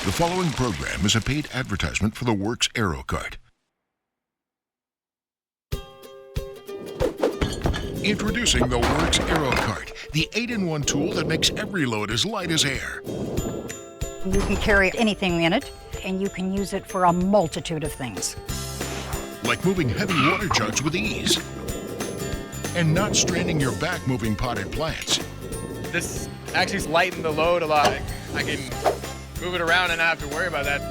The following program is a paid advertisement for the Worx AEROCART. Introducing the Worx AEROCART, the 8-in-1 tool that makes every load as light as air. You can carry anything in it, and you can use it for a multitude of things. Like moving heavy water jugs with ease. And not straining your back moving potted plants. This actually lightens the load a lot. I can move it around and not have to worry about that.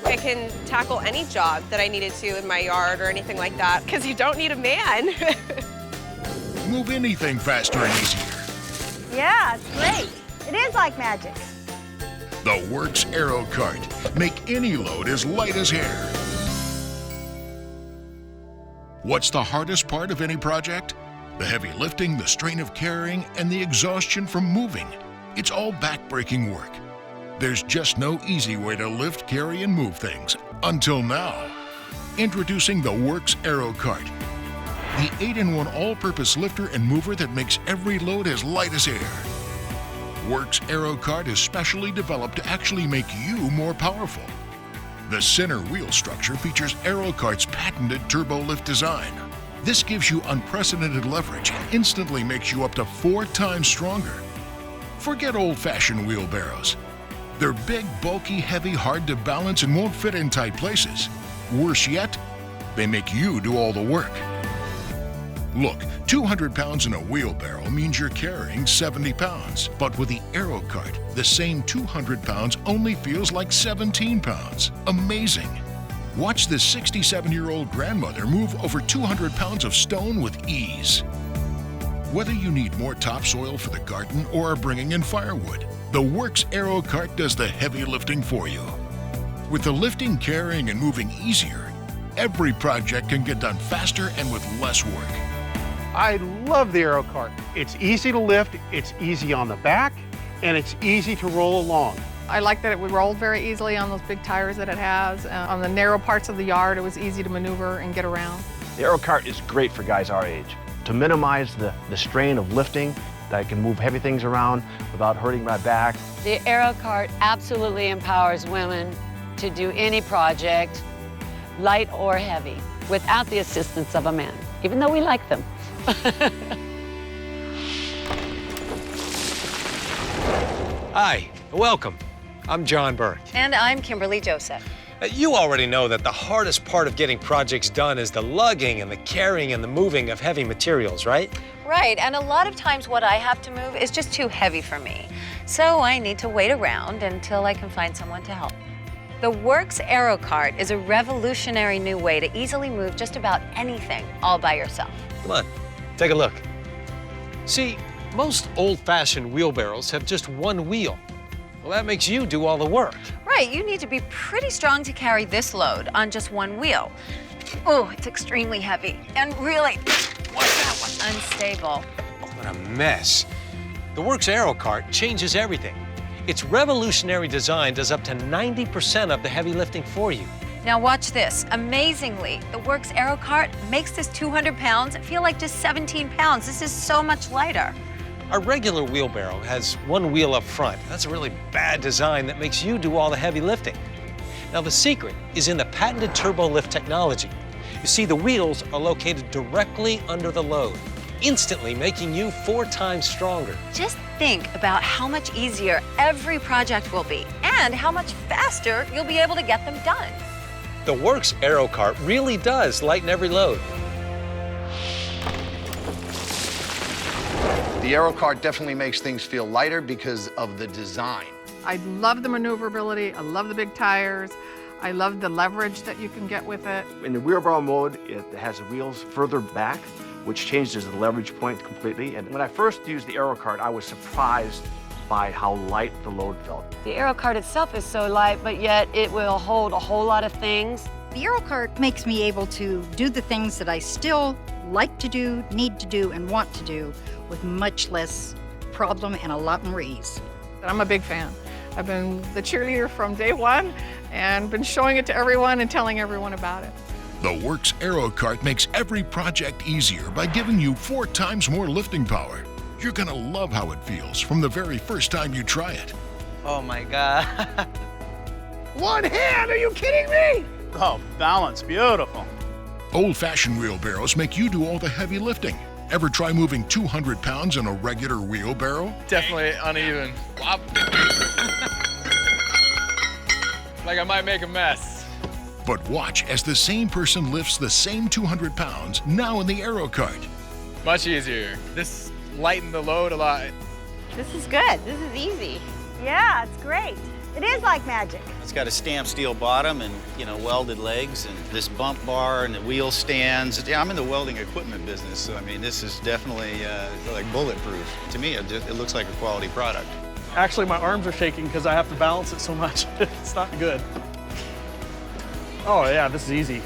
I can tackle any job that I needed to in my yard or anything like that, because you don't need a man. Move anything faster and easier. Yeah, it's great. It is like magic. The Worx AEROCART. Make any load as light as air. What's the hardest part of any project? The heavy lifting, the strain of carrying, and the exhaustion from moving. It's all back-breaking work. There's just no easy way to lift, carry, and move things. Until now. Introducing the Worx AEROCART. The 8-in-1 all-purpose lifter and mover that makes every load as light as air. Worx AEROCART is specially developed to actually make you more powerful. The center wheel structure features AEROCART's patented turbo lift design. This gives you unprecedented leverage and instantly makes you up to 4 times stronger. Forget old-fashioned wheelbarrows. They're big, bulky, heavy, hard to balance, and won't fit in tight places. Worse yet, they make you do all the work. Look, 200 pounds in a wheelbarrow means you're carrying 70 pounds. But with the AEROCART, the same 200 pounds only feels like 17 pounds. Amazing! Watch this 67-year-old grandmother move over 200 pounds of stone with ease. Whether you need more topsoil for the garden or are bringing in firewood, the Worx AEROCART does the heavy lifting for you. With the lifting, carrying, and moving easier, every project can get done faster and with less work. I love the AEROCART. It's easy to lift, it's easy on the back, and it's easy to roll along. I like that it would roll very easily on those big tires that it has. On the narrow parts of the yard, it was easy to maneuver and get around. The AEROCART is great for guys our age. To minimize the strain of lifting, that I can move heavy things around without hurting my back. The AEROCART absolutely empowers women to do any project, light or heavy, without the assistance of a man, even though we like them. Hi, welcome. I'm John Burke. And I'm Kimberly Joseph. You already know that the hardest part of getting projects done is the lugging and the carrying and the moving of heavy materials, right? Right, and a lot of times what I have to move is just too heavy for me. So I need to wait around until I can find someone to help. The Worx AEROCART is a revolutionary new way to easily move just about anything all by yourself. Come on, take a look. See, most old-fashioned wheelbarrows have just one wheel. Well, that makes you do all the work. Right, you need to be pretty strong to carry this load on just one wheel. Oh, it's extremely heavy and really, what's that one? Unstable. What a mess. The Worx AEROCART changes everything. Its revolutionary design does up to 90% of the heavy lifting for you. Now watch this. Amazingly, the Worx AEROCART makes this 200 pounds feel like just 17 pounds. This is so much lighter. Our regular wheelbarrow has one wheel up front. That's a really bad design that makes you do all the heavy lifting. Now the secret is in the patented turbo lift technology. You see, the wheels are located directly under the load, instantly making you 4 times stronger. Just think about how much easier every project will be and how much faster you'll be able to get them done. The Worx AEROCART really does lighten every load. The AEROCART definitely makes things feel lighter because of the design. I love the maneuverability, I love the big tires, I love the leverage that you can get with it. In the wheelbarrow mode, it has the wheels further back, which changes the leverage point completely. And when I first used the AEROCART, I was surprised by how light the load felt. The AEROCART itself is so light, but yet it will hold a whole lot of things. The AEROCART makes me able to do the things that I still like to do, need to do, and want to do with much less problem and a lot more ease. I'm a big fan. I've been the cheerleader from day one and been showing it to everyone and telling everyone about it. The Worx AEROCART makes every project easier by giving you 4 times more lifting power. You're gonna love how it feels from the very first time you try it. Oh my God. One hand, are you kidding me? Oh, balance, beautiful. Old-fashioned wheelbarrows make you do all the heavy lifting. Ever try moving 200 pounds in a regular wheelbarrow? Definitely uneven. Wop. Like I might make a mess. But watch as the same person lifts the same 200 pounds now in the AEROCART. Much easier. This lightened the load a lot. This is good. This is easy. Yeah, it's great. It is like magic. It's got a stamped steel bottom and, welded legs and this bump bar and the wheel stands. Yeah, I'm in the welding equipment business, so I mean, this is definitely like bulletproof. To me, it looks like a quality product. Actually, my arms are shaking because I have to balance it so much. It's not good. Oh yeah, this is easy.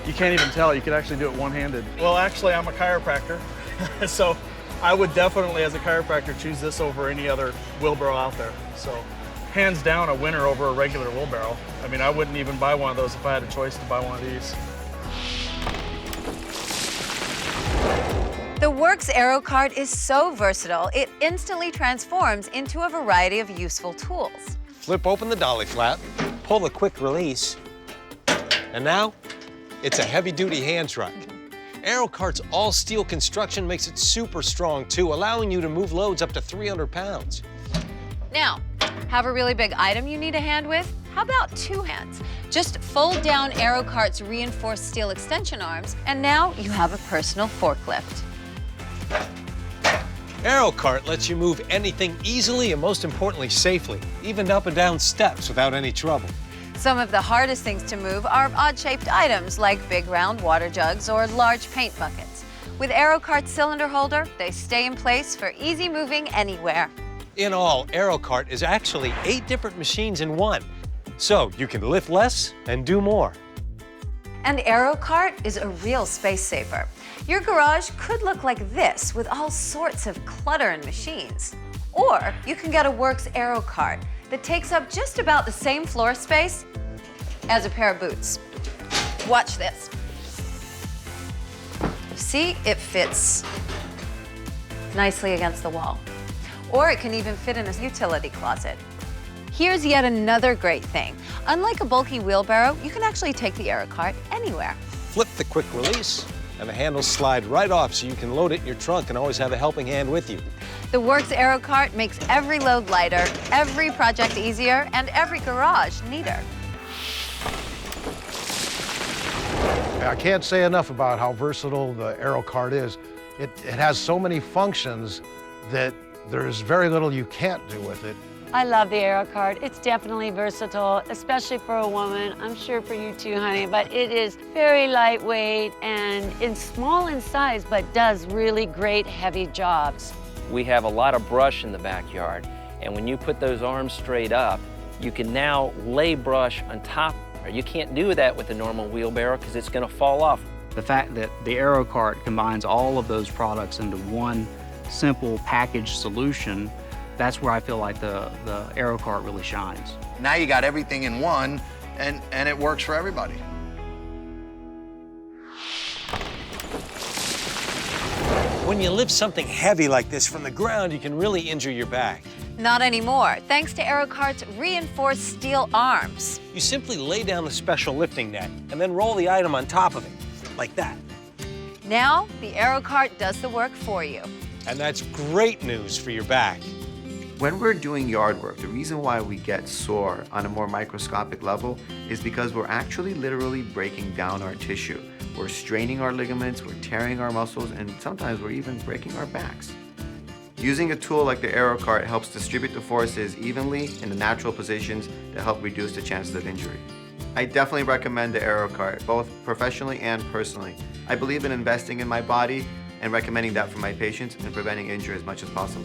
You can't even tell. You could actually do it one-handed. Well, actually, I'm a chiropractor, so I would definitely, as a chiropractor, choose this over any other wheelbarrow out there. So, hands down, a winner over a regular wheelbarrow. I mean, I wouldn't even buy one of those if I had a choice to buy one of these. The Worx AEROCART is so versatile, it instantly transforms into a variety of useful tools. Flip open the dolly flap, pull the quick release, and now it's a heavy-duty hand truck. AEROCART's all-steel construction makes it super strong, too, allowing you to move loads up to 300 pounds. Now, have a really big item you need a hand with? How about two hands? Just fold down AEROCART's reinforced steel extension arms, and now you have a personal forklift. AEROCART lets you move anything easily and, most importantly, safely, even up and down steps without any trouble. Some of the hardest things to move are odd-shaped items like big round water jugs or large paint buckets. With AEROCART's cylinder holder, they stay in place for easy moving anywhere. In all, AEROCART is actually 8 different machines in one, so you can lift less and do more. And AEROCART is a real space saver. Your garage could look like this with all sorts of clutter and machines. Or you can get a Worx AEROCART that takes up just about the same floor space as a pair of boots. Watch this. See, it fits nicely against the wall. Or it can even fit in a utility closet. Here's yet another great thing. Unlike a bulky wheelbarrow, you can actually take the AEROCART anywhere. Flip the quick release, and the handles slide right off so you can load it in your trunk and always have a helping hand with you. The Worx AEROCART makes every load lighter, every project easier, and every garage neater. I can't say enough about how versatile the AEROCART is. It has so many functions that there's very little you can't do with it. I love the AEROCART. It's definitely versatile, especially for a woman. I'm sure for you too, honey, but it is very lightweight and it's small in size, but does really great heavy jobs. We have a lot of brush in the backyard, and when you put those arms straight up, you can now lay brush on top. You can't do that with a normal wheelbarrow because it's going to fall off. The fact that the AEROCART combines all of those products into one simple packaged solution, that's where I feel like the AEROCART really shines. Now you got everything in one, and it works for everybody. When you lift something heavy like this from the ground, you can really injure your back. Not anymore, thanks to AEROCART's reinforced steel arms. You simply lay down the special lifting net and then roll the item on top of it, like that. Now, the AEROCART does the work for you. And that's great news for your back. When we're doing yard work, the reason why we get sore on a more microscopic level is because we're actually literally breaking down our tissue. We're straining our ligaments, we're tearing our muscles, and sometimes we're even breaking our backs. Using a tool like the AEROCART helps distribute the forces evenly in the natural positions to help reduce the chances of injury. I definitely recommend the AEROCART, both professionally and personally. I believe in investing in my body and recommending that for my patients and preventing injury as much as possible.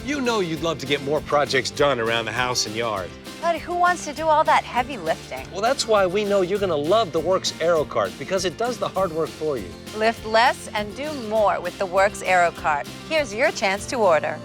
You know you'd love to get more projects done around the house and yard. But who wants to do all that heavy lifting? Well, that's why we know you're gonna love the Worx AEROCART, because it does the hard work for you. Lift less and do more with the Worx AEROCART. Here's your chance to order.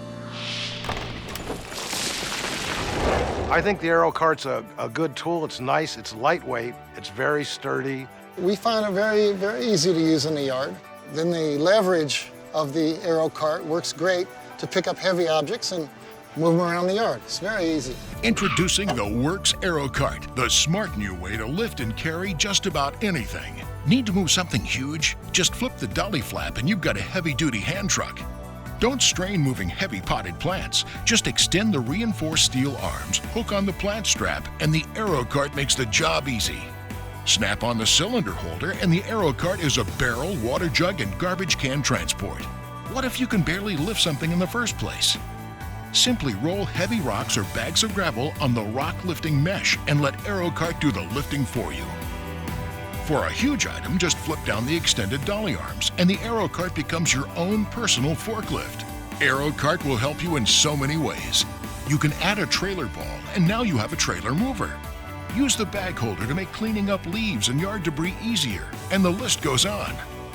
I think the AEROCART's a good tool. It's nice, it's lightweight, it's very sturdy. We find it very, very easy to use in the yard. Then the leverage of the AEROCART works great to pick up heavy objects, and move them around the yard. It's very easy. Introducing the Worx AEROCART, the smart new way to lift and carry just about anything. Need to move something huge? Just flip the dolly flap and you've got a heavy-duty hand truck. Don't strain moving heavy potted plants. Just extend the reinforced steel arms, hook on the plant strap, and the AEROCART makes the job easy. Snap on the cylinder holder and the AEROCART is a barrel, water jug, and garbage can transport. What if you can barely lift something in the first place? Simply roll heavy rocks or bags of gravel on the rock lifting mesh and let AEROCART do the lifting for you. For a huge item, just flip down the extended dolly arms and the AEROCART becomes your own personal forklift. AEROCART will help you in so many ways. You can add a trailer ball and now you have a trailer mover. Use the bag holder to make cleaning up leaves and yard debris easier, and the list goes on.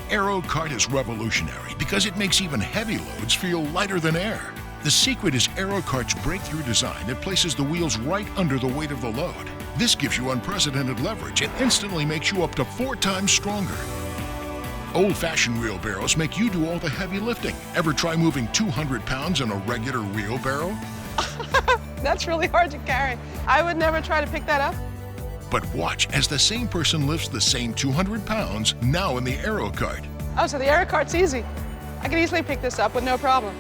AEROCART is revolutionary because it makes even heavy loads feel lighter than air. The secret is AEROCART's breakthrough design that places the wheels right under the weight of the load. This gives you unprecedented leverage and instantly makes you up to 4 times stronger. Old-fashioned wheelbarrows make you do all the heavy lifting. Ever try moving 200 pounds in a regular wheelbarrow? That's really hard to carry. I would never try to pick that up. But watch as the same person lifts the same 200 pounds now in the AEROCART. Oh, so the AEROCART's easy. I can easily pick this up with no problem.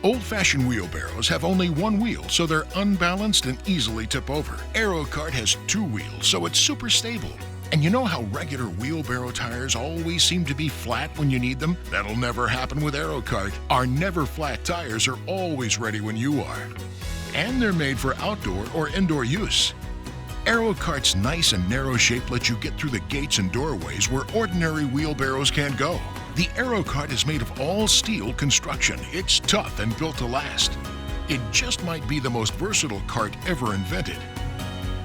Old-fashioned wheelbarrows have only one wheel, so they're unbalanced and easily tip over. AEROCART has 2 wheels, so it's super stable. And you know how regular wheelbarrow tires always seem to be flat when you need them? That'll never happen with AEROCART. Our never-flat tires are always ready when you are. And they're made for outdoor or indoor use. AEROCART's nice and narrow shape lets you get through the gates and doorways where ordinary wheelbarrows can't go. The AEROCART is made of all steel construction. It's tough and built to last. It just might be the most versatile cart ever invented.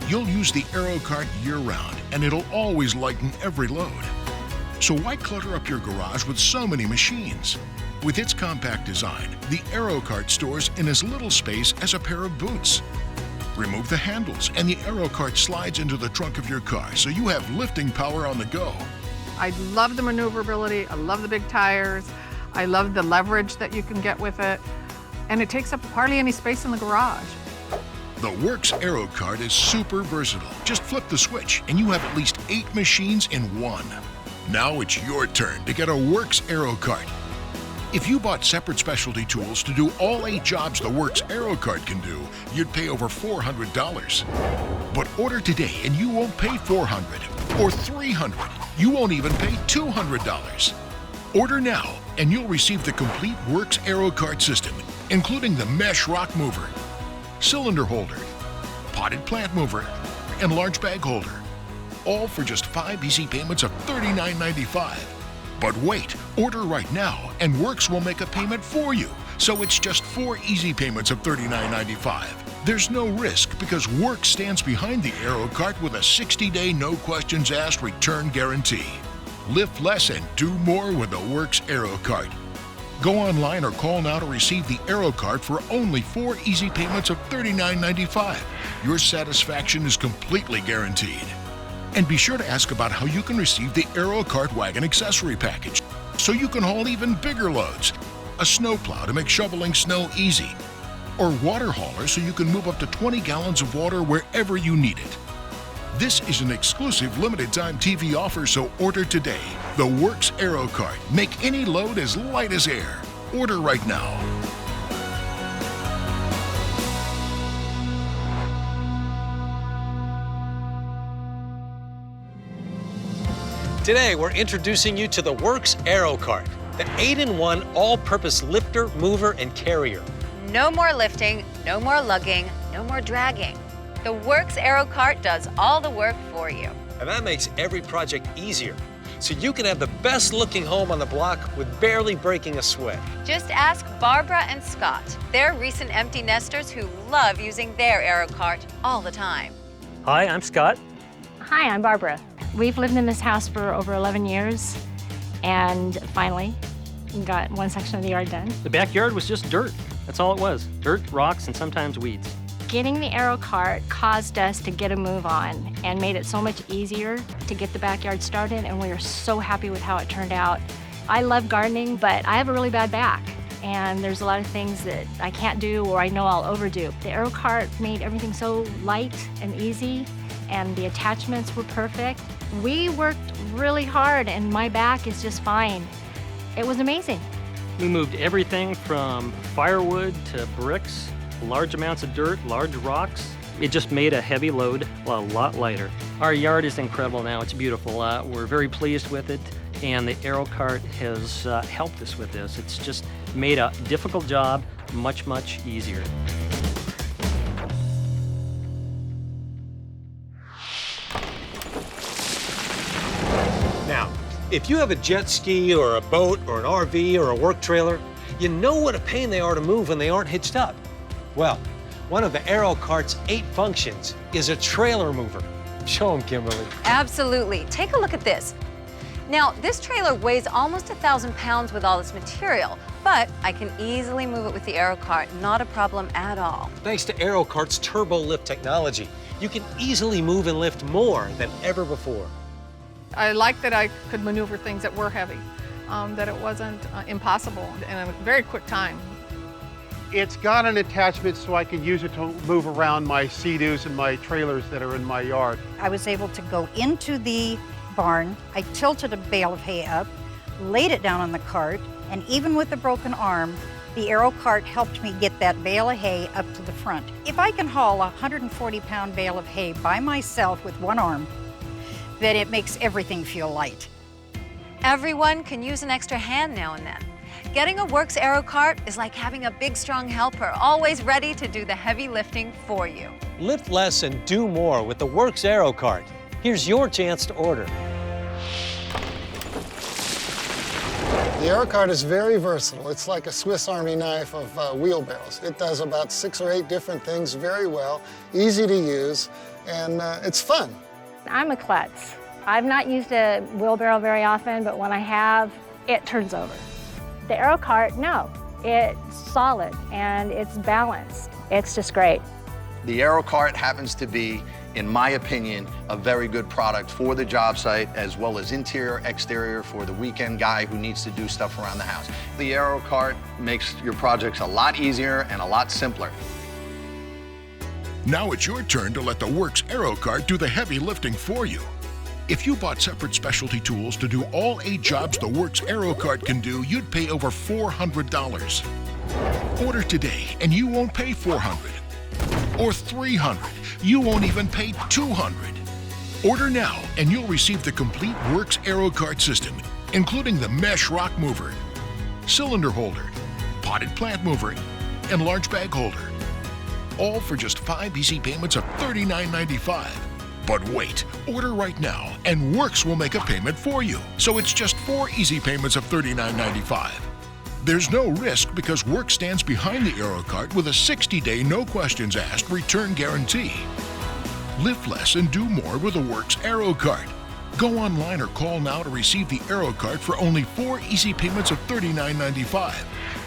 You'll use the AEROCART year-round, and it'll always lighten every load. So why clutter up your garage with so many machines? With its compact design, the AEROCART stores in as little space as a pair of boots. Remove the handles, and the AEROCART slides into the trunk of your car, so you have lifting power on the go. I love the maneuverability, I love the big tires, I love the leverage that you can get with it, and it takes up hardly any space in the garage. The Worx AEROCART is super versatile. Just flip the switch and you have at least 8 machines in one. Now it's your turn to get a Worx AEROCART. If you bought separate specialty tools to do all 8 jobs the Worx AEROCART can do, you'd pay over $400. But order today and you won't pay $400 or $300. You won't even pay $200. Order now and you'll receive the complete Worx AEROCART system, including the mesh rock mover, cylinder holder, potted plant mover, and large bag holder. All for just 5 easy payments of $39.95. But wait, order right now and Worx will make a payment for you. So it's just 4 easy payments of $39.95. There's no risk because Worx stands behind the AEROCART with a 60-day no questions asked return guarantee. Lift less and do more with the Worx AEROCART. Go online or call now to receive the AEROCART for only 4 easy payments of $39.95. Your satisfaction is completely guaranteed. And be sure to ask about how you can receive the AEROCART wagon accessory package so you can haul even bigger loads. A snowplow to make shoveling snow easy. Or water hauler so you can move up to 20 gallons of water wherever you need it. This is an exclusive limited-time TV offer, so order today. The Worx AEROCART. Make any load as light as air. Order right now. Today, we're introducing you to the Worx AEROCART, the 8-in-1 all-purpose lifter, mover, and carrier. No more lifting, no more lugging, no more dragging. The Worx AEROCART does all the work for you. And that makes every project easier, so you can have the best-looking home on the block with barely breaking a sweat. Just ask Barbara and Scott. They're recent empty nesters who love using their AEROCART all the time. Hi, I'm Scott. Hi, I'm Barbara. We've lived in this house for over 11 years, and finally got one section of the yard done. The backyard was just dirt. That's all it was. Dirt, rocks, and sometimes weeds. Getting the AEROCART caused us to get a move on and made it so much easier to get the backyard started, and we are so happy with how it turned out. I love gardening, but I have a really bad back. and there's a lot of things that I can't do or I know I'll overdo. The AEROCART made everything so light and easy, and the attachments were perfect. We worked really hard, and my back is just fine. It was amazing. We moved everything from firewood to bricks, large amounts of dirt, large rocks. It just made a heavy load a lot lighter. Our yard is incredible now. It's beautiful. We're very pleased with it, and the AEROCART has helped us with this. It's just made a difficult job much, much easier. Now, if you have a jet ski or a boat or an RV or a work trailer, you know what a pain they are to move when they aren't hitched up. Well, one of the AEROCART's 8 functions is a trailer mover. Show them, Kimberly. Absolutely. Take a look at this. Now, this trailer weighs almost 1,000 pounds with all this material, but I can easily move it with the AEROCART, not a problem at all. Thanks to AEROCART's turbo lift technology, you can easily move and lift more than ever before. I like that I could maneuver things that were heavy, that it wasn't impossible in a very quick time. It's got an attachment so I can use it to move around my Sea-Doos and my trailers that are in my yard. I was able to go into the barn. I tilted a bale of hay up, laid it down on the cart, and even with a broken arm, the AEROCART helped me get that bale of hay up to the front. If I can haul a 140-pound bale of hay by myself with one arm, then it makes everything feel light. Everyone can use an extra hand now and then. Getting a Worx AEROCART is like having a big, strong helper, always ready to do the heavy lifting for you. Lift less and do more with the Worx AEROCART. Here's your chance to order. The AEROCART is very versatile. It's like a Swiss Army knife of wheelbarrows. It does about 6 or 8 different things very well, easy to use, and it's fun. I'm a klutz. I've not used a wheelbarrow very often, but when I have, it turns over. The AEROCART, no. It's solid and it's balanced. It's just great. The AEROCART happens to be, in my opinion, a very good product for the job site, as well as interior, exterior for the weekend guy who needs to do stuff around the house. The AEROCART makes your projects a lot easier and a lot simpler. Now it's your turn to let the Worx AEROCART do the heavy lifting for you. If you bought separate specialty tools to do all 8 jobs the Worx AEROCART can do, you'd pay over $400. Order today and you won't pay $400. Or $300. You won't even pay $200. Order now and you'll receive the complete Worx AEROCART system, including the mesh rock mover, cylinder holder, potted plant mover, and large bag holder. All for just 5 easy payments of $39.95. But wait, order right now and Worx will make a payment for you. So it's just 4 easy payments of $39.95. There's no risk because Worx stands behind the AEROCART with a 60-day no questions asked return guarantee. Lift less and do more with the Worx AEROCART. Go online or call now to receive the AEROCART for only 4 easy payments of $39.95.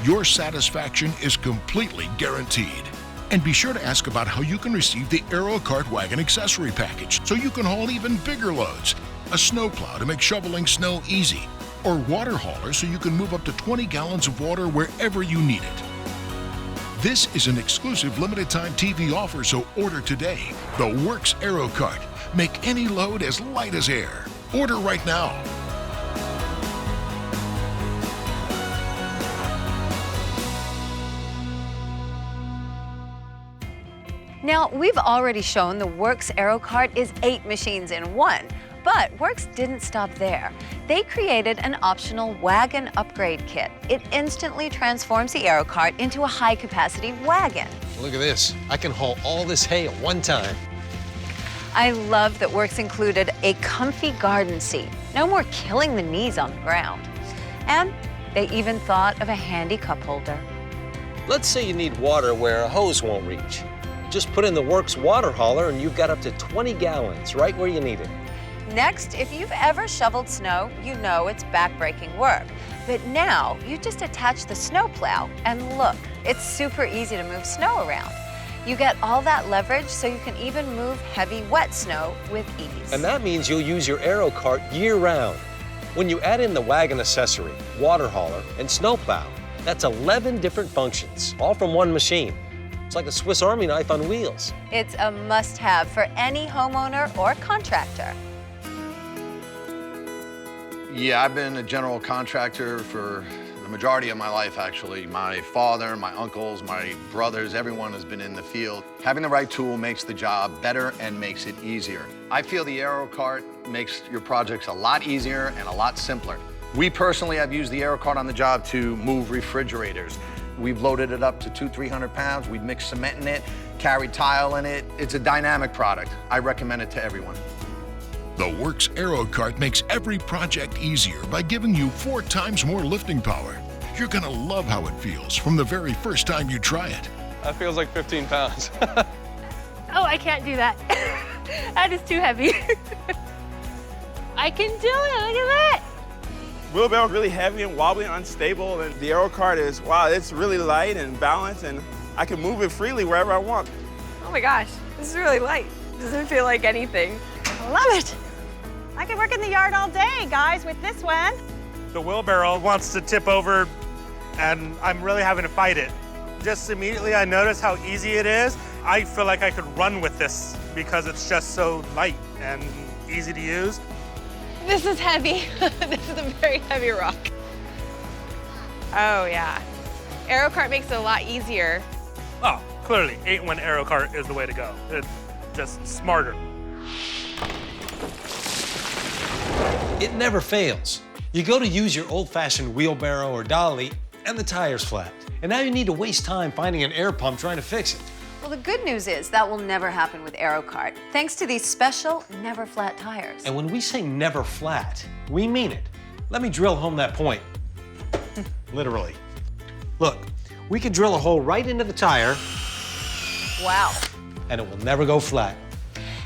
Your satisfaction is completely guaranteed. And be sure to ask about how you can receive the AEROCART wagon accessory package so you can haul even bigger loads, a snowplow to make shoveling snow easy, or water hauler so you can move up to 20 gallons of water wherever you need it. This is an exclusive limited-time TV offer, so order today. The Worx AEROCART. Make any load as light as air. Order right now. Now, we've already shown the Worx AEROCART is 8 machines in one, but Worx didn't stop there. They created an optional wagon upgrade kit. It instantly transforms the AEROCART into a high-capacity wagon. Look at this. I can haul all this hay at one time. I love that Worx included a comfy garden seat. No more killing the knees on the ground. And they even thought of a handy cup holder. Let's say you need water where a hose won't reach. Just put in the Worx water hauler and you've got up to 20 gallons right where you need it. Next, if you've ever shoveled snow, you know it's backbreaking work. But now, you just attach the snowplow and look, it's super easy to move snow around. You get all that leverage so you can even move heavy, wet snow with ease. And that means you'll use your AEROCART year-round. When you add in the wagon accessory, water hauler, and snowplow, That's 11 different functions, all from one machine. It's like a Swiss Army knife on wheels. It's a must-have for any homeowner or contractor. Yeah, I've been a general contractor for the majority of my life, actually. My father, my uncles, my brothers, everyone has been in the field. Having the right tool makes the job better and makes it easier. I feel the AEROCART makes your projects a lot easier and a lot simpler. We personally have used the AEROCART on the job to move refrigerators. We've loaded it up to 200-300 pounds. We've mixed cement in it, carried tile in it. It's a dynamic product. I recommend it to everyone. The Worx AEROCART makes every project easier by giving you 4 times more lifting power. You're gonna love how it feels from the very first time you try it. That feels like 15 pounds. Oh, I can't do that. That is too heavy. I can do it, look at that. Wheelbarrow really heavy and wobbly and unstable, and the AEROCART is, wow, it's really light and balanced, and I can move it freely wherever I want. Oh my gosh, this is really light. Doesn't feel like anything. I love it. I could work in the yard all day, guys, with this one. The wheelbarrow wants to tip over, and I'm really having to fight it. Just immediately I notice how easy it is. I feel like I could run with this because it's just so light and easy to use. This is heavy. This is a very heavy rock. Oh, yeah. AEROCART makes it a lot easier. Oh, clearly, 8-1 AEROCART is the way to go. It's just smarter. It never fails. You go to use your old-fashioned wheelbarrow or dolly, and the tire's flat. And now you need to waste time finding an air pump trying to fix it. Well, the good news is that will never happen with AEROCART, thanks to these special never flat tires. And when we say never flat, we mean it. Let me drill home that point. Literally. Look, we can drill a hole right into the tire. Wow. And it will never go flat.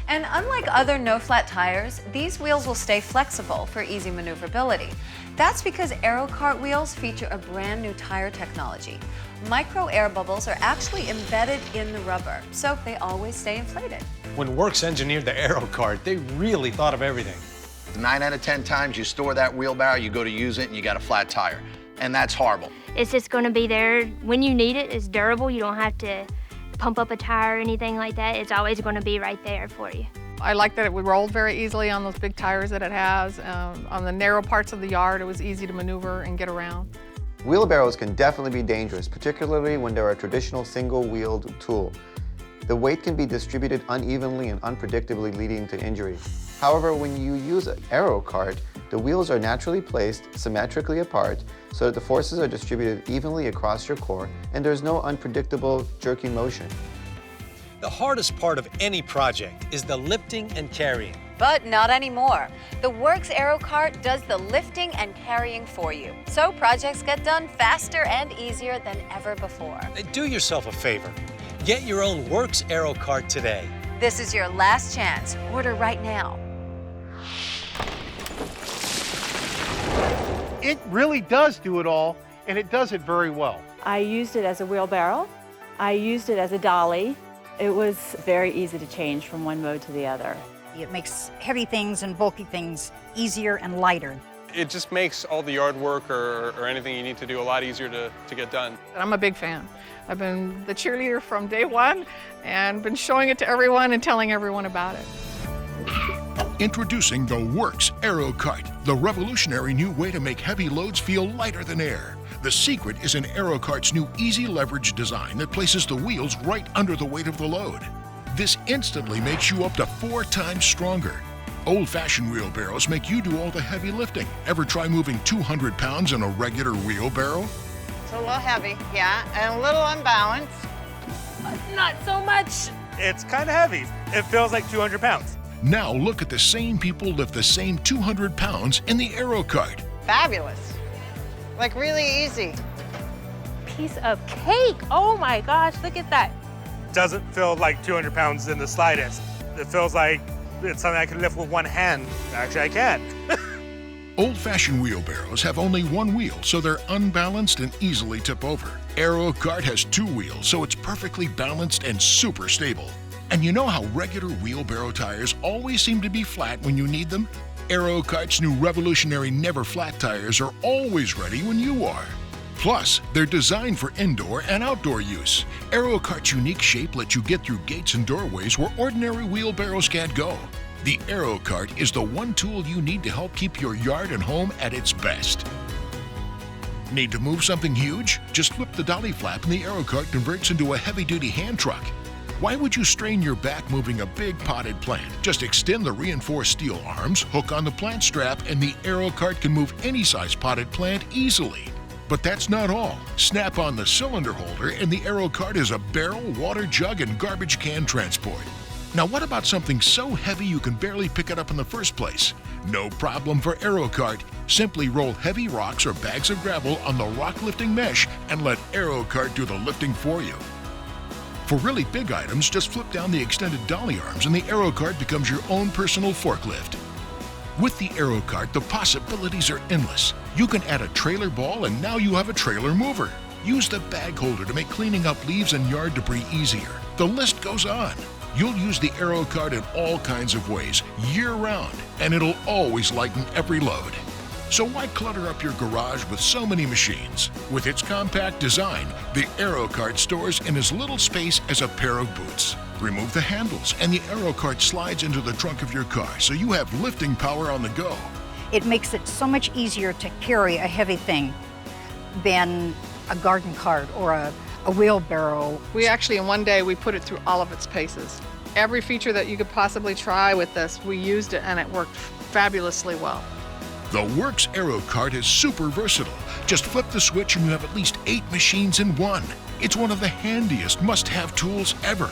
And unlike other no-flat tires, these wheels will stay flexible for easy maneuverability. That's because AEROCART wheels feature a brand new tire technology. Micro air bubbles are actually embedded in the rubber, so they always stay inflated. When Worx engineered the AEROCART, they really thought of everything. 9 out of 10 times you store that wheelbarrow, you go to use it, and you got a flat tire. And that's horrible. It's just going to be there when you need it. It's durable. You don't have to pump up a tire or anything like that. It's always going to be right there for you. I like that it rolled very easily on those big tires that it has. On the narrow parts of the yard, it was easy to maneuver and get around. Wheelbarrows can definitely be dangerous, particularly when they're a traditional single-wheeled tool. The weight can be distributed unevenly and unpredictably, leading to injury. However, when you use an AEROCART, the wheels are naturally placed symmetrically apart so that the forces are distributed evenly across your core and there's no unpredictable jerky motion. The hardest part of any project is the lifting and carrying. But not anymore. The Worx AEROCART does the lifting and carrying for you, so projects get done faster and easier than ever before. Do yourself a favor. Get your own Worx AEROCART today. This is your last chance. Order right now. It really does do it all, and it does it very well. I used it as a wheelbarrow. I used it as a dolly. It was very easy to change from one mode to the other. It makes heavy things and bulky things easier and lighter. It just makes all the yard work or anything you need to do a lot easier to get done. I'm a big fan. I've been the cheerleader from day one and been showing it to everyone and telling everyone about it. Introducing the Worx AEROCART, the revolutionary new way to make heavy loads feel lighter than air. The secret is in AEROCART's new easy leverage design that places the wheels right under the weight of the load. This instantly makes you up to 4 times stronger. Old-fashioned wheelbarrows make you do all the heavy lifting. Ever try moving 200 pounds in a regular wheelbarrow? It's a little heavy, yeah, and a little unbalanced. Not so much. It's kind of heavy. It feels like 200 pounds. Now look at the same people lift the same 200 pounds in the AEROCART. Fabulous. Like really easy. Piece of cake. Oh my gosh, look at that. Doesn't feel like 200 pounds in the slightest. It feels like it's something I can lift with one hand. Actually, I can. Old-fashioned wheelbarrows have only one wheel, so they're unbalanced and easily tip over. AEROCART has 2 wheels, so it's perfectly balanced and super stable. And you know how regular wheelbarrow tires always seem to be flat when you need them? AEROCART's new revolutionary never flat tires are always ready when you are. Plus, they're designed for indoor and outdoor use. AEROCART's unique shape lets you get through gates and doorways where ordinary wheelbarrows can't go. The AEROCART is the one tool you need to help keep your yard and home at its best. Need to move something huge? Just flip the dolly flap and the AEROCART converts into a heavy-duty hand truck. Why would you strain your back moving a big potted plant? Just extend the reinforced steel arms, hook on the plant strap, and the AEROCART can move any size potted plant easily. But that's not all. Snap on the cylinder holder and the AEROCART is a barrel, water jug, and garbage can transport. Now what about something so heavy you can barely pick it up in the first place? No problem for AEROCART. Simply roll heavy rocks or bags of gravel on the rock lifting mesh and let AEROCART do the lifting for you. For really big items, just flip down the extended dolly arms and the AEROCART becomes your own personal forklift. With the AEROCART, the possibilities are endless. You can add a trailer ball and now you have a trailer mover. Use the bag holder to make cleaning up leaves and yard debris easier. The list goes on. You'll use the AEROCART in all kinds of ways, year-round, and it'll always lighten every load. So why clutter up your garage with so many machines? With its compact design, the AEROCART stores in as little space as a pair of boots. Remove the handles and the AEROCART slides into the trunk of your car so you have lifting power on the go. It makes it so much easier to carry a heavy thing than a garden cart or a wheelbarrow. We actually, in one day, we put it through all of its paces. Every feature that you could possibly try with this, we used it and it worked fabulously well. The Worx AEROCART is super versatile. Just flip the switch and you have at least 8 machines in one. It's one of the handiest must-have tools ever.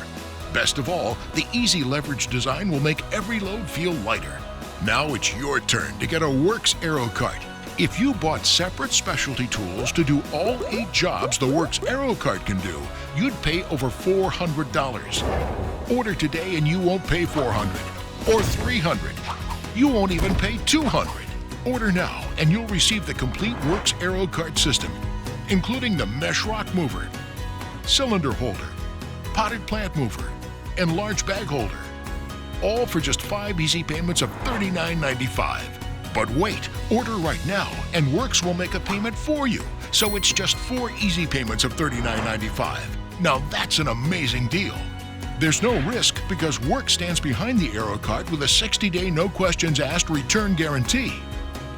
Best of all, the easy leverage design will make every load feel lighter. Now it's your turn to get a Worx AEROCART. If you bought separate specialty tools to do all 8 jobs the Worx AEROCART can do, you'd pay over $400. Order today and you won't pay $400 or $300. You won't even pay $200. Order now and you'll receive the complete Worx AEROCART system, including the mesh rock mover, cylinder holder, potted plant mover, and large bag holder. All for just 5 easy payments of $39.95. But wait, order right now and Worx will make a payment for you. So it's just 4 easy payments of $39.95. Now that's an amazing deal. There's no risk because Worx stands behind the AEROCART with a 60-day no questions asked return guarantee.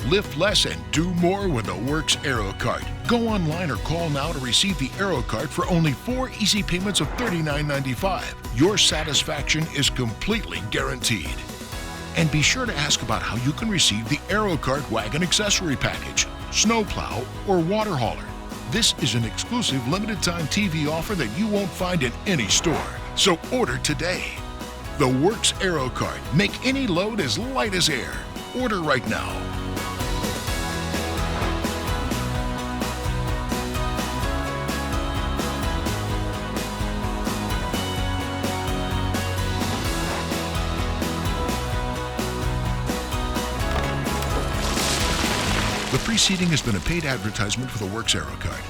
Lift less and do more with the Worx AEROCART. Go online or call now to receive the AEROCART for only 4 easy payments of $39.95. Your satisfaction is completely guaranteed. And be sure to ask about how you can receive the AEROCART wagon accessory package, snowplow, or water hauler. This is an exclusive limited-time TV offer that you won't find in any store. So order today. The Worx AEROCART. Make any load as light as air. Order right now. The preceding has been a paid advertisement for the Worx AEROCART.